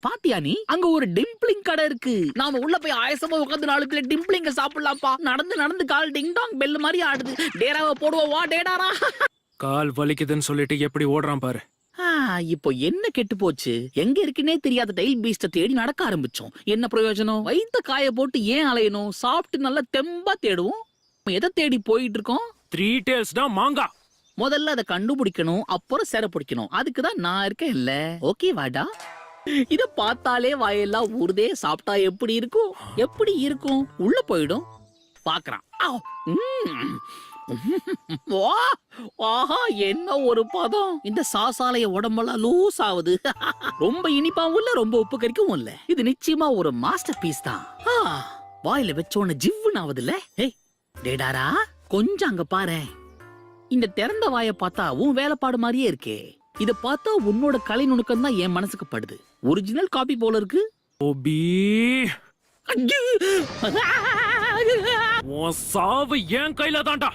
பாத்தியா நீ? அங்க ஒரு டிம்பிளிங் கடை இருக்கு. நாம உள்ள போய் ஆயசமா உட்கார்ந்து 4 பிளேட் டிம்பிளிங்க சாப்பிடலாம்ப்பா. நடந்து நடந்து கால் டிங் டாங் பெல் மாதிரி ஆடுது. டேராவை போடுவோம் வா டேடாரா. கால் வலிக்குதுன்னு சொல்லிட்டு எப்படி ஓடுறான் பாரு. இப்போ என்ன கெட்டு போச்சு? எங்க இருக்குன்னே தெரியாத டைல் பீஸ்ட தேடி நடக்க ஆரம்பிச்சோம். என்ன பிரயோஜனம்? வயித்த காய போட்டு ஏன் அலையணும்? சாப்பிட்டு நல்லா தெம்பா தேடுவோம். எதை தேடி போயிட்டு இருக்கோம்? 3 டேல்ஸ் தான் மாங்கா. முதல்ல அதை கண்டுபிடிக்கணும், அப்புறம் சேர பிடிக்கணும். அதுக்கு தான் நான் இருக்கேன் இல்ல. ஓகே வாடா. இத பார்த்தாலே வாயெல்லாம் ஊறுதே. சாப்பிட்டா எப்படி இருக்கும்? எப்படி இருக்கும்? உள்ள போயிடும். பாக்குறான். ஆஹா, என்ன ஒரு பதம்! இந்த சாசாலைய உடம்பெல்லாம் லூஸ் ஆகுது. ரொம்ப இனிப்பாவும் இல்ல, ரொம்ப உப்பு கறிக்கவும் இல்ல. இது நிச்சயமா ஒரு மாஸ்டர் பீஸ் தான். வாயில வச்சோன்னு ஜிவ்வுன்னு ஆகுதுல்ல. ஏய் டேடாரா, கொஞ்சம் அங்க பாரு. இந்த திறந்த வாயை பார்த்தா உன் வேலைப்பாடு மாதிரியே இருக்கே. இத பார்த்தா உன்னோட கலை நுணுக்கம் தான் என் மனசுக்கு படுது. ஒரிஜினல் காப்பி போல இருக்கு. ஓபி, உன் சாவு என் கையில தான்டா.